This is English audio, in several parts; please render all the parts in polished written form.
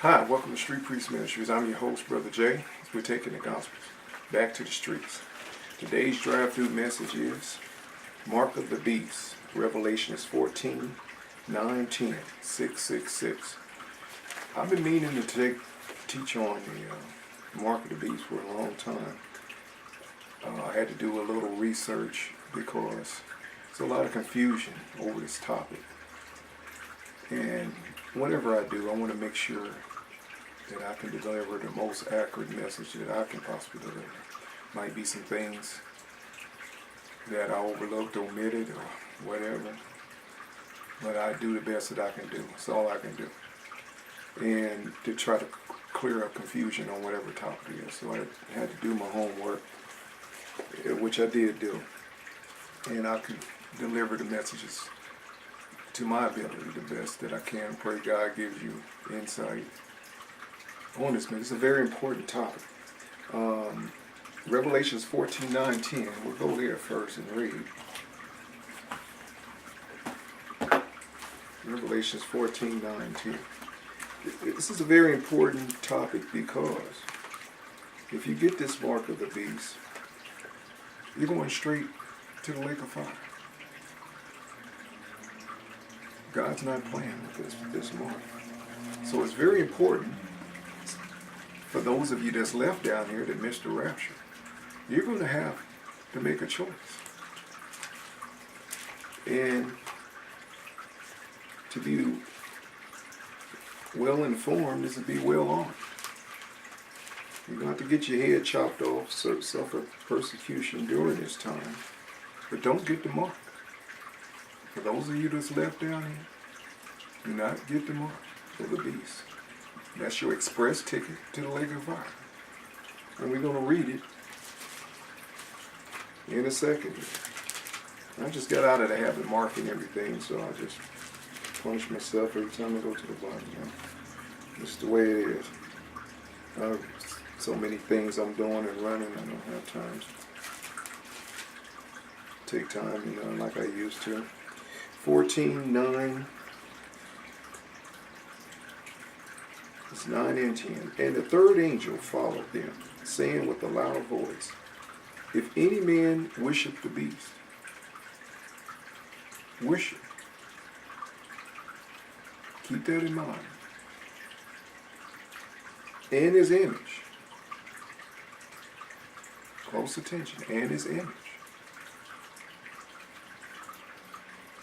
Hi, welcome to Street Priest Ministries. I'm your host, Brother Jay. We're taking the Gospels back to the streets. Today's drive-through message is Mark of the Beast, Rev.14, 9, 10, 6, 6, 6. I've been meaning to teach on the Mark of the Beast for a long time. I had to do a little research because there's a lot of confusion over this topic. And whatever I do, I want to make sure that I can deliver the most accurate message that I can possibly deliver. Might be some things that I overlooked, omitted, or whatever. But I do the best that I can do. That's all I can do. And to try to clear up confusion on whatever topic it is. So I had to do my homework, which I did do. And I can deliver the messages to my ability the best that I can. Pray God gives you insight on this. It's a very important topic. Revelations 14, 9, 10. We'll go there first and read. Revelations 14, 9, 10. This is a very important topic because if you get this mark of the beast, you're going straight to the lake of fire. God's not playing with this mark. So it's very important for those of you that's left down here that missed the rapture. You're going to have to make a choice. And to be well informed is to be well armed. You're going to have to get your head chopped off, suffer persecution during this time, but don't get the mark. For those of you that's left down here, do not get the mark of the beast. That's your express ticket to the lake of fire. And we're going to read it in a second. I just got out of the habit of marking everything, so I just punish myself every time I go to the Bible. It's the way it is. So many things I'm doing and running, I don't have time to take time, like I used to. 14, 9. It's 9 and 10. And the third angel followed them, saying with a loud voice, if any man worship the beast, worship. Keep that in mind. And his image. Close attention. And his image.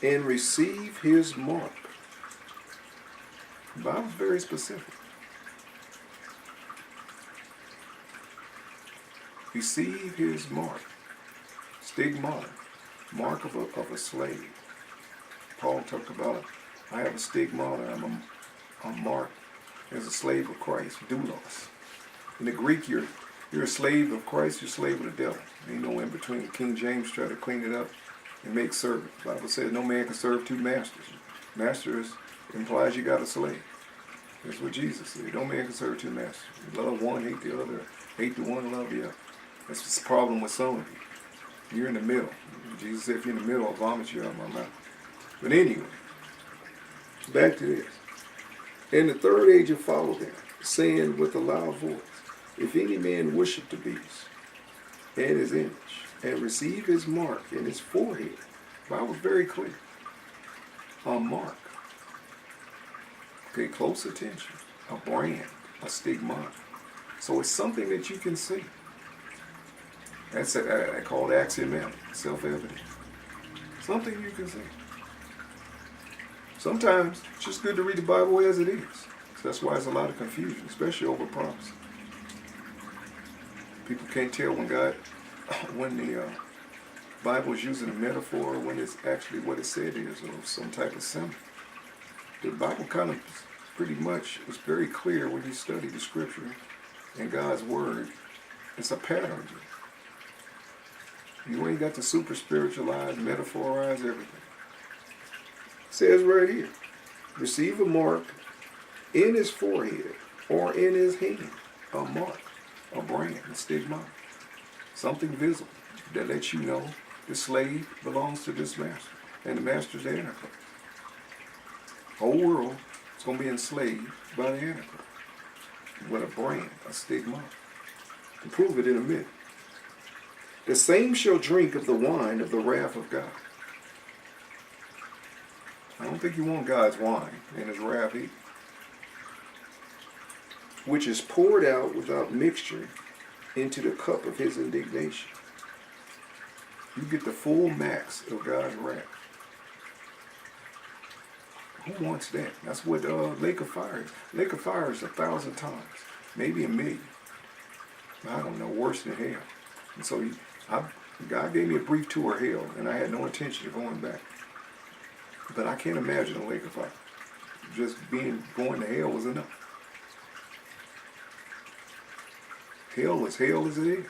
And receive his mark. The Bible's very specific. Receive his mark. Stigmata. Mark of a slave. Paul talked about, I have a stigmata. I'm marked as a slave of Christ. Doulos. In the Greek, you're a slave of Christ, you're a slave of the devil. Ain't no in between. King James tried to clean it up and make servant. The Bible says no man can serve two masters. Masters implies you got a slave. That's what Jesus said. No man can serve two masters. You love one, hate the other. Hate the one, love the other. That's the problem with some of you. You're in the middle. Jesus said, if you're in the middle, I'll vomit you out of my mouth. But anyway, back to this. And the third angel followed them, saying with a loud voice, if any man worship the beast and his image, and receive his mark in his forehead, the Bible was very clear. A mark. Okay, close attention. A brand, a stigmata. So it's something that you can see. That's called axiomatic, self-evident. Something you can see. Sometimes it's just good to read the Bible as it is. So that's why there's a lot of confusion, especially over prophecy. People can't tell when the Bible is using a metaphor, or when it's actually what it said is, or some type of symbol. The Bible kind of pretty much is very clear when you study the Scripture and God's Word. It's a pattern. You ain't got to super spiritualize, metaphorize everything. It says right here, receive a mark in his forehead or in his hand. A mark, a brand, a stigma. Something visible that lets you know the slave belongs to this master. And the master's the Antichrist. The whole world is going to be enslaved by the Antichrist. with a brand, a stigma. I'll prove it in a minute. The same shall drink of the wine of the wrath of God. I don't think you want God's wine and his wrath either. Which is poured out without mixture into the cup of his indignation. You get the full max of God's wrath. Who wants that? That's what lake of fire is. Lake of fire is 1,000 times, maybe a million. I don't know, worse than hell. And so God gave me a brief tour of hell, and I had no intention of going back. But I can't imagine a lake of fire. Just going to hell was enough. Hell as it is.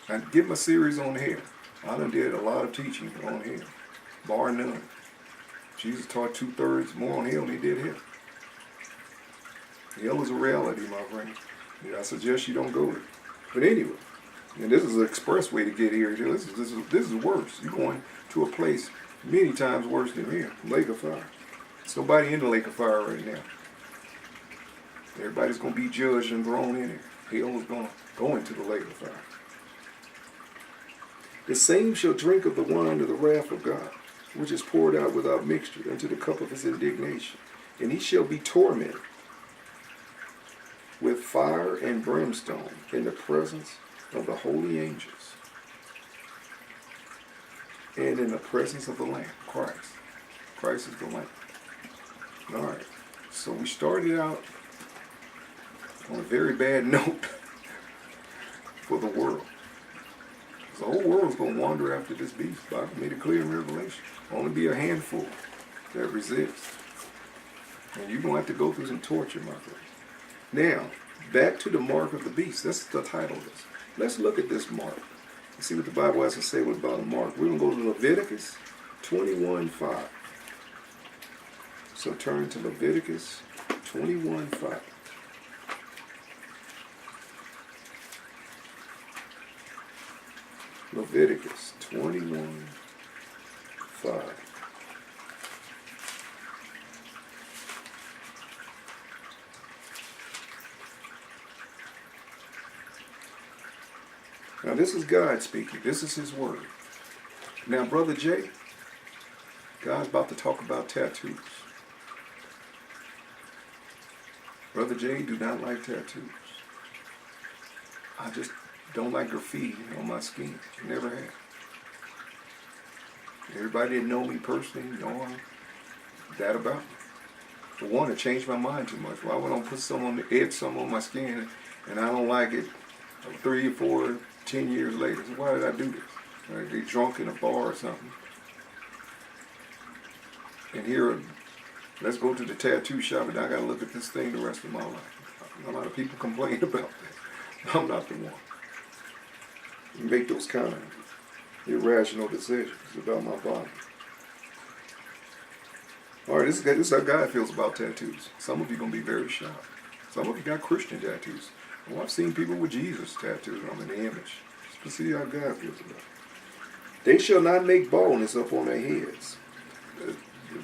I get my series on hell. I done did a lot of teaching on hell, bar none. Jesus taught 2/3 more on hell than he did hell. Hell is a reality, my friend. I suggest you don't go there. But anyway, and this is an expressway to get here. This is worse. You're going to a place many times worse than here. Lake of fire. There's nobody in the lake of fire right now. Everybody's going to be judged and thrown in it. Hell is going to go into the lake of fire. The same shall drink of the wine of the wrath of God, which is poured out without mixture into the cup of his indignation. And he shall be tormented with fire and brimstone in the presence of the holy angels and in the presence of the Lamb, Christ. Christ is the Lamb. All right, so we started out on a very bad note for the world. The whole world's going to wander after this beast. The Bible made it clear in Revelation. Only be a handful that resists. And you're going to have to go through some torture, my friend. Now, back to the mark of the beast. That's the title of this. Let's look at this mark. Let's see what the Bible has to say about a mark. We're going to go to Leviticus 21:5. So turn to Leviticus 21:5. Leviticus 21:5. Now this is God speaking. This is his word. Now, Brother Jay, God's about to talk about tattoos. Brother Jay do not like tattoos. I just don't like graffiti on my skin. Never have. Everybody that know me personally know that about me. For one, it changed my mind too much. Why would I put some on the edge, some on my skin, and I don't like it 3 or 4, 10 years later? So why did I do this? I get drunk in a bar or something. And here, let's go to the tattoo shop, and I got to look at this thing the rest of my life. A lot of people complain about that. I'm not the one. You make those kind of irrational decisions about my body. All right, this is how God feels about tattoos. Some of you are going to be very shocked. Some of you got Christian tattoos. Well, I've seen people with Jesus tattoos on the image. Just to see how God feels about it. They shall not make baldness up on their heads.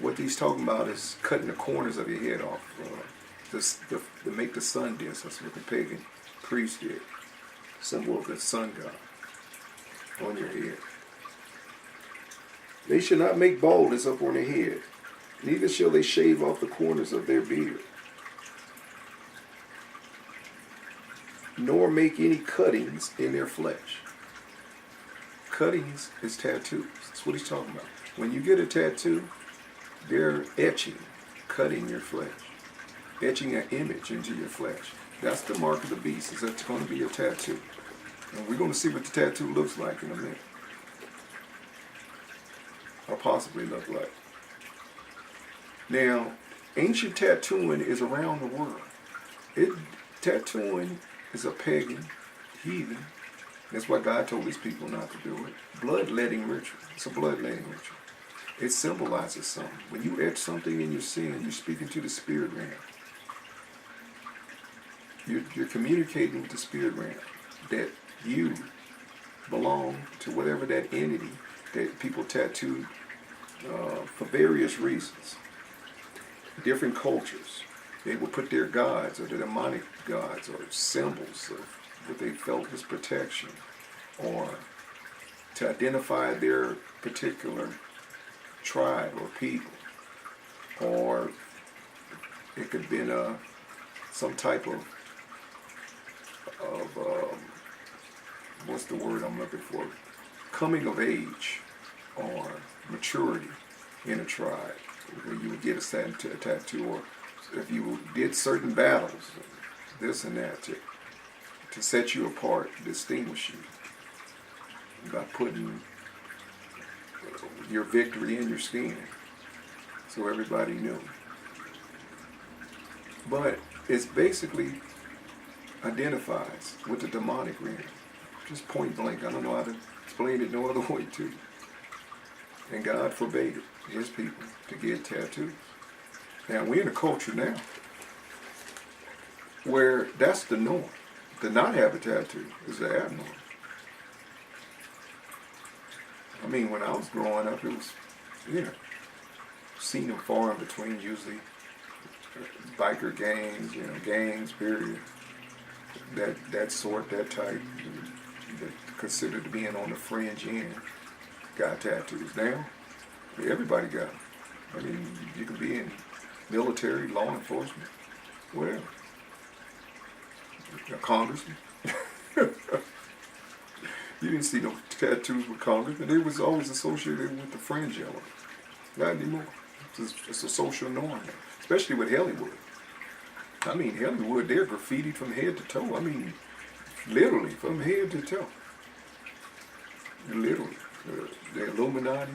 What he's talking about is cutting the corners of your head off to make the sun dance. That's what the pagan priest did. Symbol of the sun god on your head. They shall not make baldness up on their head, neither shall they shave off the corners of their beard, nor make any cuttings in their flesh. Cuttings is tattoos. That's what he's talking about. When you get a tattoo, they're etching, cutting your flesh, etching an image into your flesh. That's the mark of the beast, is that's going to be a tattoo. And we're going to see what the tattoo looks like in a minute. Or possibly look like. Now, ancient tattooing is around the world. Tattooing is a pagan, heathen. That's why God told his people not to do it. Bloodletting ritual. It's a bloodletting ritual. It symbolizes something. When you etch something in your sin, you're speaking to the spirit realm. You're communicating with the spirit realm that you belong to whatever that entity that people tattooed for various reasons. different cultures, they would put their gods or their demonic gods or symbols of what they felt was protection, or to identify their particular tribe or people, or it could have been some type of what's the word I'm looking for? Coming of age or maturity in a tribe, where you would get a tattoo, or if you did certain battles, this and that, to set you apart, distinguish you by putting your victory in your skin, so everybody knew. But it's basically identifies with the demonic realm, just point blank. I don't know how to explain it no other way too. And God forbade His people to get tattoos. Now we're in a culture now where that's the norm. To not have a tattoo is the abnormal. I mean, when I was growing up, it was, seen and far in between, usually biker gangs, gangs, period. That sort, that type, that considered to being on the fringe end, got tattoos. Now, everybody got them. I mean, you can be in military, law enforcement, whatever. A congressman. You didn't see no tattoos with congressmen. They was always associated with the fringe element. Not anymore. It's a social norm now, especially with Hollywood. I mean, Hollywood, they're graffitied from head to toe. I mean, literally from head to toe. Literally. The Illuminati,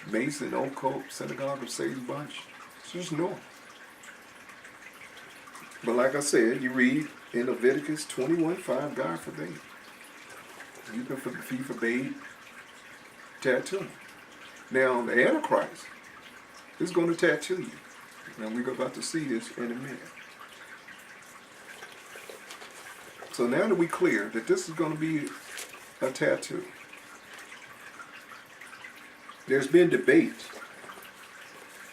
Mason, Occult, Synagogue of Satan bunch. It's just normal. But like I said, you read in Leviticus 21:5, God forbade. He forbade tattooing. Now, the Antichrist is going to tattoo you. And we're about to see this in a minute. So now that we're clear that this is going to be a tattoo, there's been debate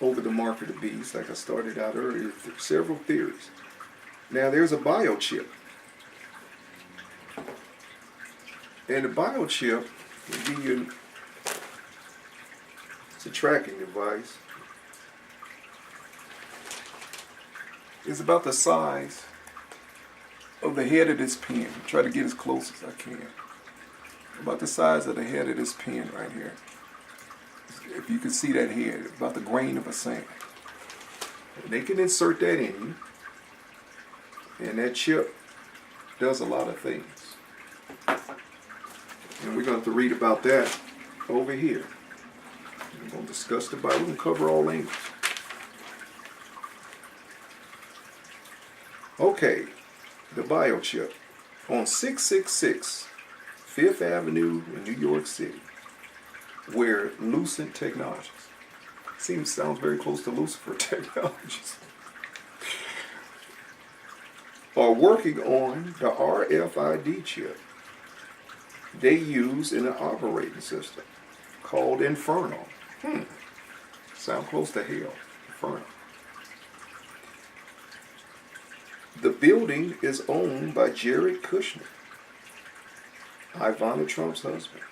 over the mark of the beast, like I started out earlier, several theories. Now there's a biochip. And the biochip will give you, it's a tracking device. It's about the size of the head of this pen. Try to get as close as I can. About the size of the head of this pen right here. If you can see that head, about the grain of a sand. And they can insert that in you. And that chip does a lot of things. And we're going to have to read about that over here. We're going to discuss the Bible and cover all angles. Okay, the biochip. On 666 Fifth Avenue in New York City, where Lucent Technologies, sounds very close to Lucifer Technologies, are working on the RFID chip they use in an operating system called Inferno. Sound close to hell. Inferno. The building is owned by Jared Kushner, Ivana Trump's husband.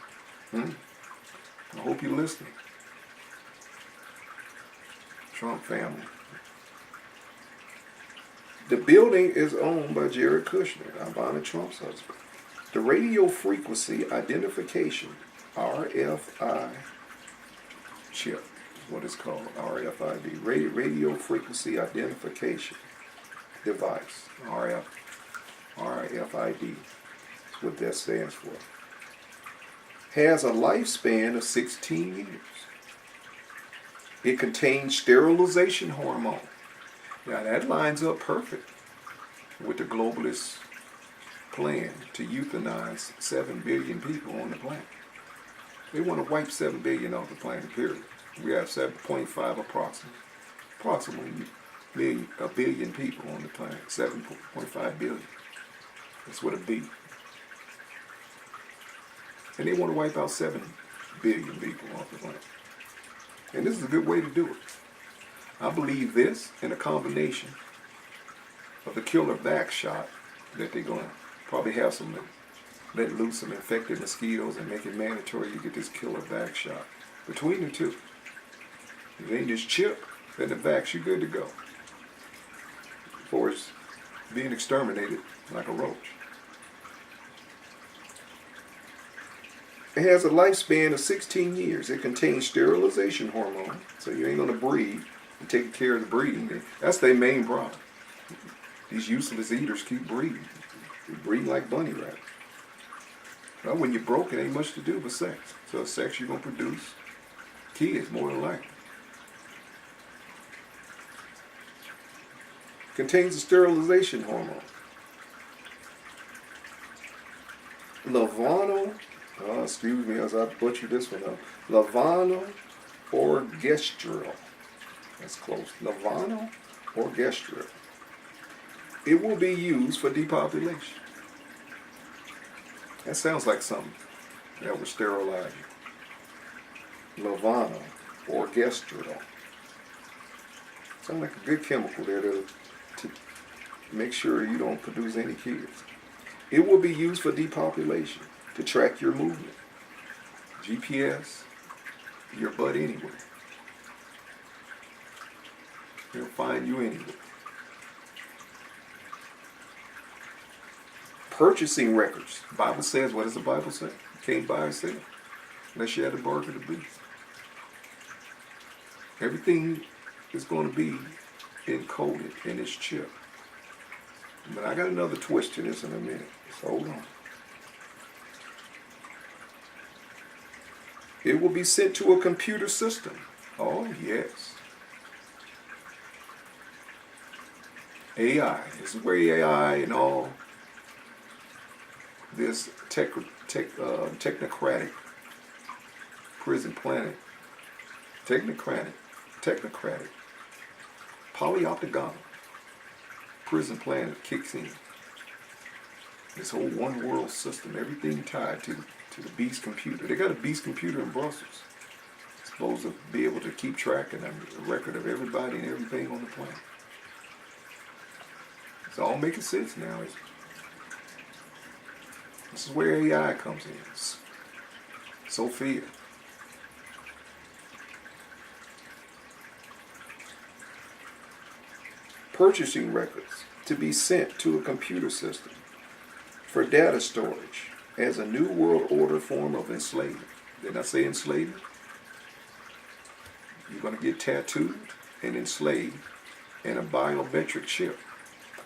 I hope you're listening. Trump family. The building is owned by Jared Kushner, Ivana Trump's husband. The radio frequency identification, RFI chip, is what it's called, RFID, radio frequency identification device, RFID, is what that stands for, has a lifespan of 16 years. It contains sterilization hormone. Now that lines up perfect with the globalist plan to euthanize 7 billion people on the planet. They want to wipe 7 billion off the planet, period. We have 7.5 approximately a billion people on the planet, 7.5 billion. That's what a B. And they want to wipe out 7 billion people off the planet. And this is a good way to do it. I believe this in a combination of the killer vax shot that they're going to probably have some, let loose some infected mosquitoes and make it mandatory you get this killer vax shot. Between the two, if it ain't this chip and the vax, you're good to go. Before it's being exterminated like a roach. It has a lifespan of 16 years. It contains sterilization hormone, so you ain't going to breed and take care of the breeding. That's their main problem. These useless eaters keep breeding. They breed like bunny rabbits. Well, when you're broke, it ain't much to do but sex. So sex, you're going to produce kids more than likely. Contains a sterilization hormone. Excuse me as I butchered this one up. Levonorgestrel. That's close. Levonorgestrel. It will be used for depopulation. That sounds like something that would sterilize you. Levonorgestrel. Sounds like a good chemical there to make sure you don't produce any kids. It will be used for depopulation, to track your movement. GPS, your butt anywhere. It'll find you anywhere. Purchasing records. The Bible says, what does the Bible say? You can't buy or sell unless you have the mark of the beast. Everything is going to be encoded in this chip. But I got another twist to this in a minute, so hold on. It will be sent to a computer system. Oh, yes. AI. This is where AI and all this technocratic prison planet, technocratic, polyoctagonal prison planet kicks in. This whole one world system, everything tied to the beast computer. They got a beast computer in Brussels. It's supposed to be able to keep track and a record of everybody and everything on the planet. It's all making sense now. This is where AI comes in. Sophia. Purchasing records to be sent to a computer system for data storage as a new world order form of enslavement. Didn't I say enslavement? You're going to get tattooed and enslaved and a biometric chip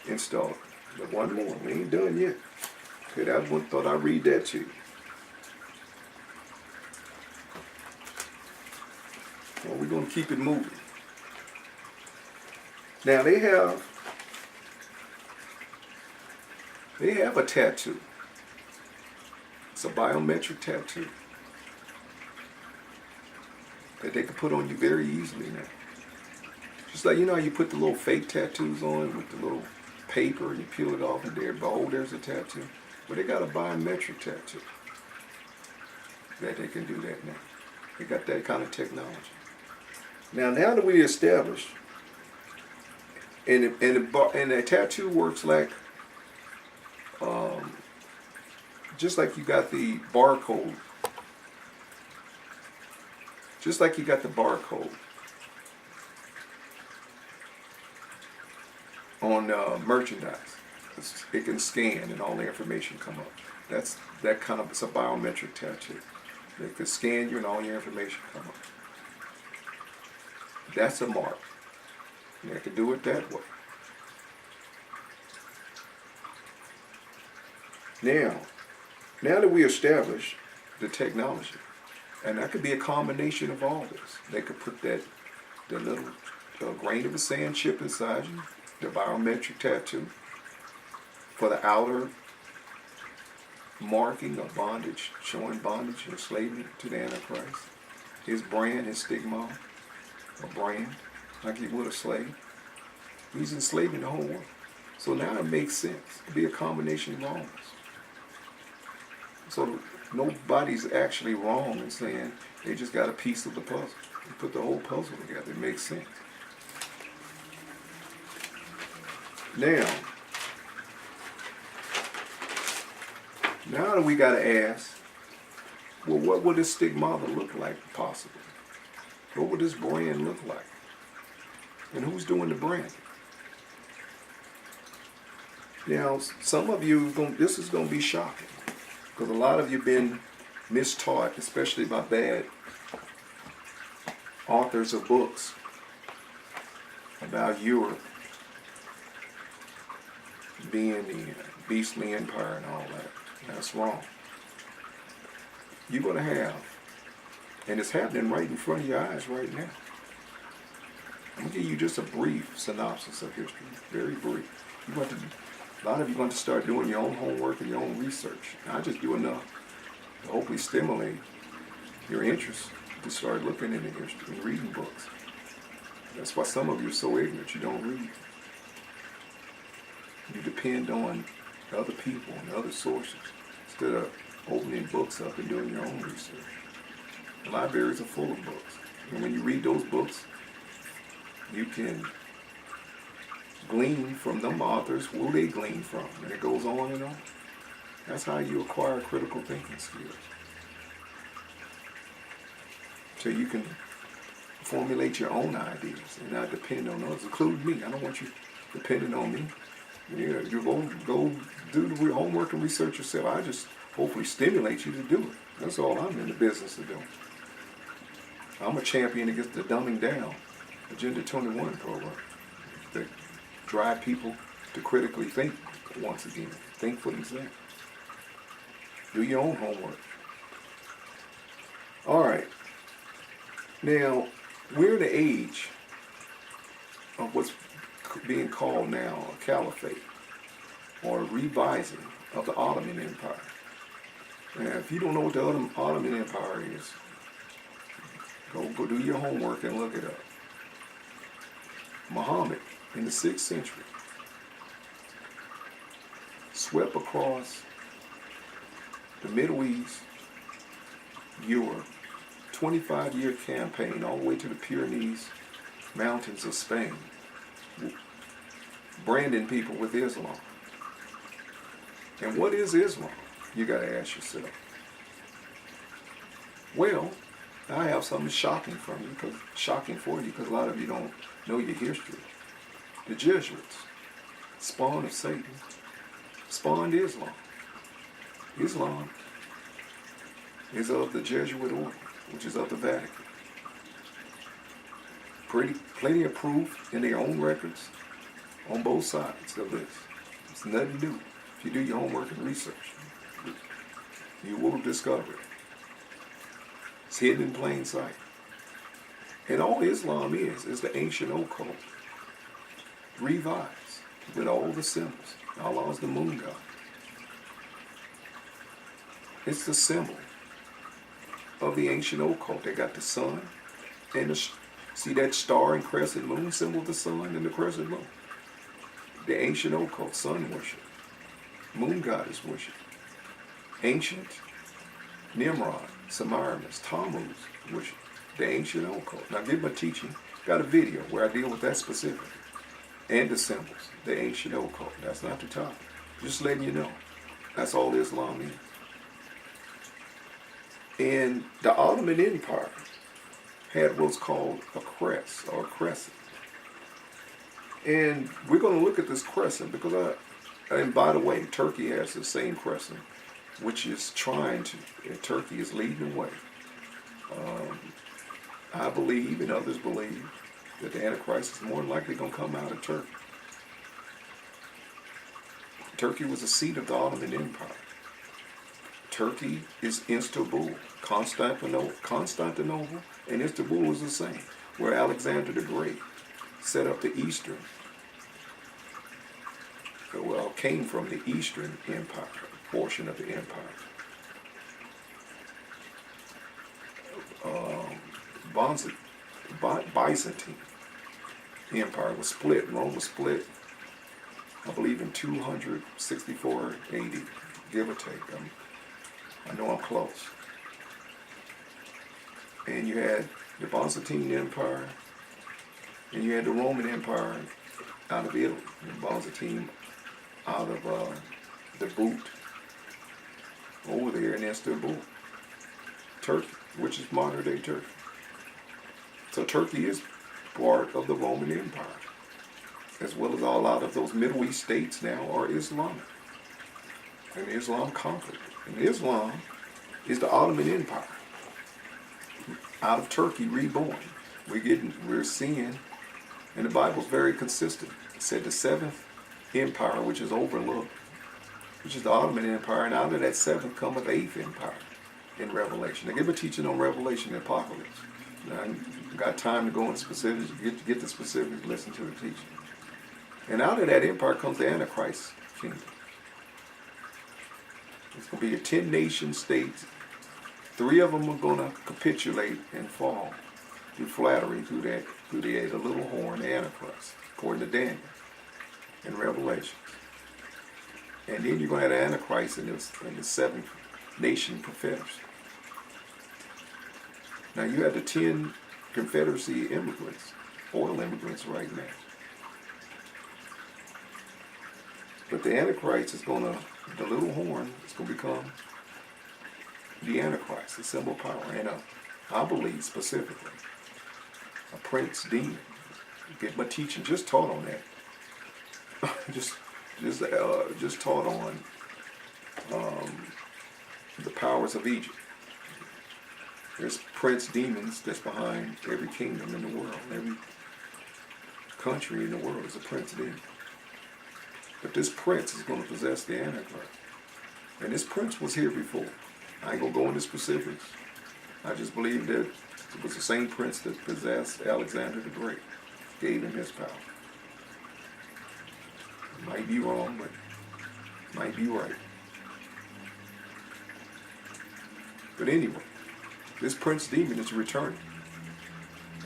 installed. But one more, we ain't done yet. Okay, that one, thought I'd read that to you. Well, we're going to keep it moving. Now they have a tattoo. It's a biometric tattoo that they can put on you very easily now. Just like, you know how you put the little fake tattoos on with the little paper and you peel it off and there, behold, there's a tattoo. But they got a biometric tattoo that they can do that now. They got that kind of technology. Now that we established, and the tattoo works like, just like you got the barcode. Just like you got the barcode on merchandise. It can scan and all the information come up. It's a biometric tattoo. They can scan you and all your information come up. That's a mark. They can do it that way. Now that we established the technology, and that could be a combination of all this. They could put the little grain of a sand chip inside you, the biometric tattoo, for the outer marking of bondage, showing bondage and enslavement to the Antichrist. His brand, his stigma, a brand, like he would a slave. He's enslaving the whole world. So now it makes sense. It could be a combination of all this. So nobody's actually wrong in saying they just got a piece of the puzzle. You put the whole puzzle together, it makes sense. Now that we got to ask, well, what would this stigmata look like possibly? What would this brand look like? And who's doing the branding? Now, some of you, this is going to be shocking because a lot of you have been mistaught, especially by bad authors of books about Europe being the beastly empire and all that. That's wrong. You're going to have, and it's happening right in front of your eyes right now. I'm going to give you just a brief synopsis of history, very brief. A lot of you are going to start doing your own homework and your own research. And I just do enough to hopefully stimulate your interest to start looking into history and reading books. That's why some of you are so ignorant, you don't read. You depend on other people and other sources instead of opening books up and doing your own research. The libraries are full of books. And when you read those books, you can glean from them authors who they glean from. And it goes on and on. That's how you acquire critical thinking skills. So you can formulate your own ideas and not depend on others, including me. I don't want you depending on me. Yeah, you go do the homework and research yourself. I just hopefully stimulate you to do it. That's all I'm in the business of doing. I'm a champion against the dumbing down Agenda 21 program that drive people to critically think once again. Think for themselves. Do your own homework. All right. Now, we're in the age of what's being called now a caliphate, or a revising of the Ottoman Empire. Now, if you don't know what the Ottoman Empire is, go do your homework and look it up. Muhammad, in the 6th century, swept across the Middle East, Europe, 25-year campaign all the way to the Pyrenees Mountains of Spain, branding people with Islam. And what is Islam? You got to ask yourself. Well, I have something shocking for you because a lot of you don't know your history. The Jesuits, spawn of Satan, spawned Islam. Islam is of the Jesuit order, which is of the Vatican. Plenty of proof in their own records on both sides of this. It's nothing new. If you do your homework and research, you will discover it. It's hidden in plain sight. And all Islam is the ancient occult, revised with all the symbols. Allah is the moon god. It's the symbol of the ancient occult. They got the sun and see that star and crescent moon symbol of the sun and the crescent moon. The ancient occult, sun worship, moon goddess worship, ancient Nimrod, Semiramis, Tammuz worship, the ancient occult. Now, give my teaching. Got a video where I deal with that specifically, and the symbols, the ancient occult. That's not the topic. Just letting you know. That's all Islam is. And the Ottoman Empire had what's called a crest or a crescent. And we're going to look at this crescent because and by the way, Turkey has the same crescent, which is Turkey is leading the way. I believe, and others believe, that the Antichrist is more than likely going to come out of Turkey. Turkey was the seat of the Ottoman Empire. Turkey is Istanbul. Constantinople and Istanbul is the same, where Alexander the Great set up the Eastern, came from the Eastern Empire, portion of the empire. Byzantine Empire was split. Rome was split, I believe, in 264 AD, give or take. I know I'm close. And you had the Byzantine Empire, and you had the Roman Empire. out of Italy. He bought a team out of the boot over there in Istanbul, Turkey, which is modern day Turkey. So Turkey is part of the Roman Empire, as well as a lot of those Middle East states now are Islamic. And Islam conquered. And Islam is the Ottoman Empire, out of Turkey reborn. We're seeing, and the Bible's very consistent. It said the seventh empire, which is overlooked, which is the Ottoman Empire, and out of that seventh cometh eighth empire in Revelation. I give a teaching on Revelation and Apocalypse. Now, I got time to go into specifics, get the specifics, listen to the teaching. And out of that empire comes the Antichrist kingdom. It's going to be a 10-nation state. 3 of them are going to capitulate and fall through flattery, through the little horn, the Antichrist, according to Daniel in Revelation. And then you're going to have the Antichrist in the 7th nation confederacy. Now you have the 10 Confederacy immigrants, oil immigrants right now. But the Antichrist is going to, the little horn is going to become the Antichrist, the symbol of power. And I believe specifically, a prince demon. Get my teaching just taught on that. just taught on the powers of Egypt. There's prince demons that's behind every kingdom in the world. Every country in the world is a prince demon. But this prince is going to possess the Antichrist. And this prince was here before. I ain't going to go into specifics. I just believe that it was the same prince that possessed Alexander the Great. Gave him his power. Might be wrong, but might be right. But anyway, this prince demon is returning.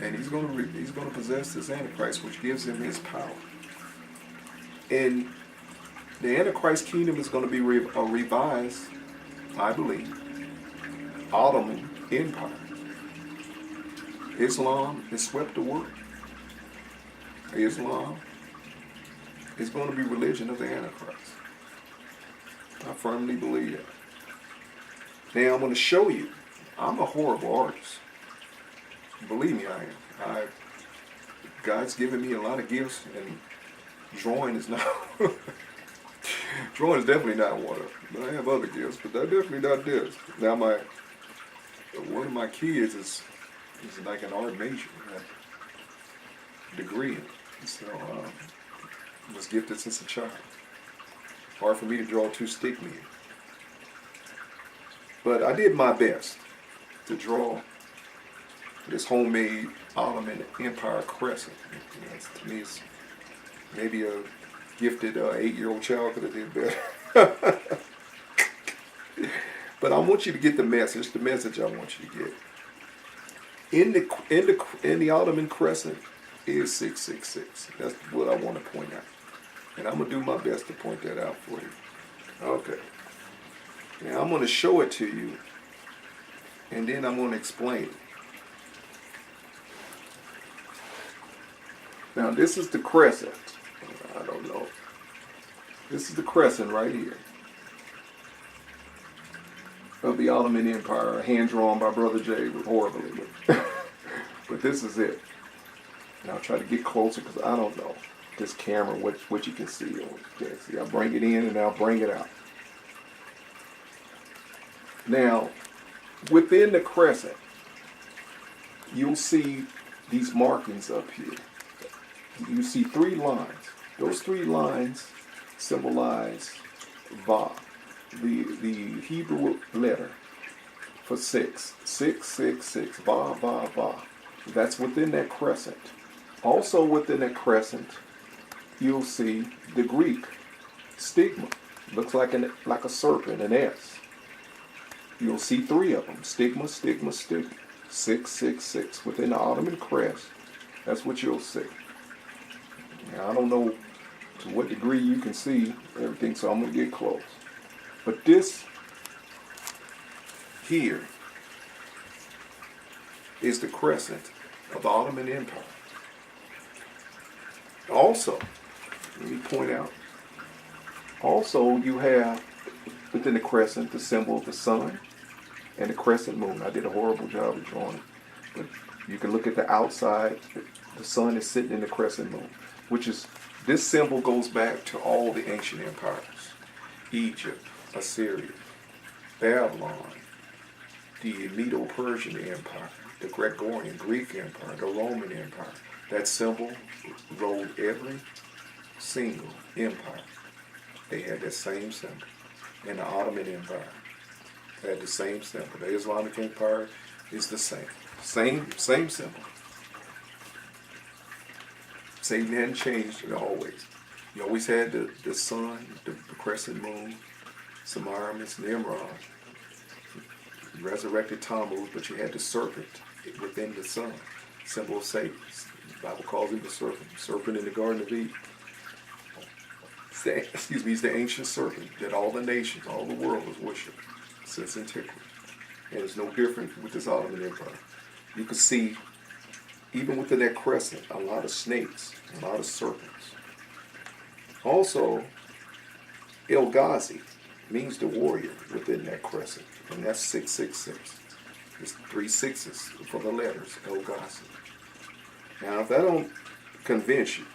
And he's going to possess this Antichrist, which gives him his power. And the Antichrist kingdom is going to be a revised, I believe, Ottoman Empire. Islam has swept the world. Islam is going to be religion of the Antichrist. I firmly believe that. Now I'm going to show you. I'm a horrible artist. Believe me, I am. God's given me a lot of gifts, and drawing is not. Drawing is definitely not one of them. But I have other gifts, but they're definitely not this. Now one of my kids is like an art major, a degree in it. So was gifted since a child. Hard for me to draw 2 stick men. But I did my best to draw this homemade Ottoman Empire crescent. To me, it's maybe a gifted 8-year-old child could have did better. But I want you to get the message I want you to get. In the Ottoman crescent is 666. That's what I want to point out. And I'm going to do my best to point that out for you. Okay. Now I'm going to show it to you, and then I'm going to explain it. Now this is the crescent. I don't know. This is the crescent right here of the Ottoman Empire, hand drawn by Brother Jay horribly. But this is it. And I'll try to get closer because I don't know this camera what you can see or what you can't see. I'll bring it in and I'll bring it out. Now, within the crescent, you'll see these markings up here. You see 3 lines. Those 3 lines symbolize Va, the Hebrew letter for 6. 666. Va, va, va. That's within that crescent. Also within that crescent, you'll see the Greek stigma. Looks like a serpent, an S. You'll see 3 of them. Stigma, stigma, stigma. 666. Within the Ottoman crest, that's what you'll see. Now, I don't know to what degree you can see everything, so I'm going to get close. But this here is the crescent of the Ottoman Empire. Also, let me point out. Also, you have within the crescent the symbol of the sun and the crescent moon. I did a horrible job of drawing it, but you can look at the outside. The sun is sitting in the crescent moon, which is, this symbol goes back to all the ancient empires: Egypt, Assyria, Babylon, the Medo-Persian Empire, the Gregorian Greek Empire, the Roman Empire. That symbol ruled every single empire. They had that same symbol. And the Ottoman Empire had the same symbol. The Islamic Empire is the same. Same symbol. Satan hadn't changed it always. You always had the sun, the crescent moon, Semiramis, Nimrod, resurrected Tammuz, but you had the serpent within the sun, symbol of Satan. The Bible calls him the serpent in the Garden of Eden. He's the ancient serpent that all the nations, all the world has worshipped since antiquity. And it's no different with this Ottoman Empire. You can see, even within that crescent, a lot of snakes, a lot of serpents. Also, El Ghazi means the warrior within that crescent, and that's 666. It's 3 sixes for the letters, El Ghazi. Now, if that don't convince you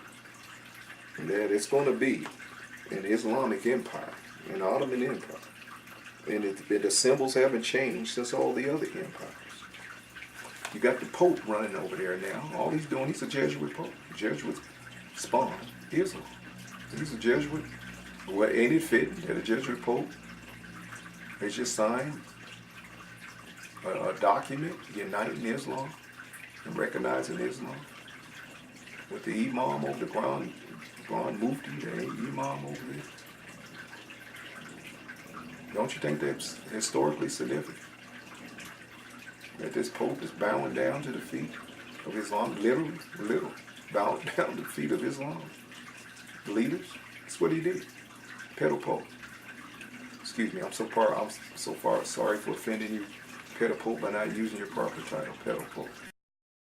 that it's going to be an Islamic empire, an Ottoman empire, and the symbols haven't changed since all the other empires. You got the Pope running over there now. All he's doing, he's a Jesuit Pope. The Jesuits spawned Islam. He's a Jesuit. Well, ain't it fitting that a Jesuit Pope has just signed a document uniting Islam and recognizing Islam with the Imam over the Grand Mufti, the Imam over there? Don't you think that's historically significant? That this Pope is bowing down to the feet of Islam, literally bowing down to the feet of Islam. The leaders, that's what he did. Pedo Pope. Excuse me, I'm so far sorry for offending you, Pedo Pope, by not using your proper title, Pedo Pope.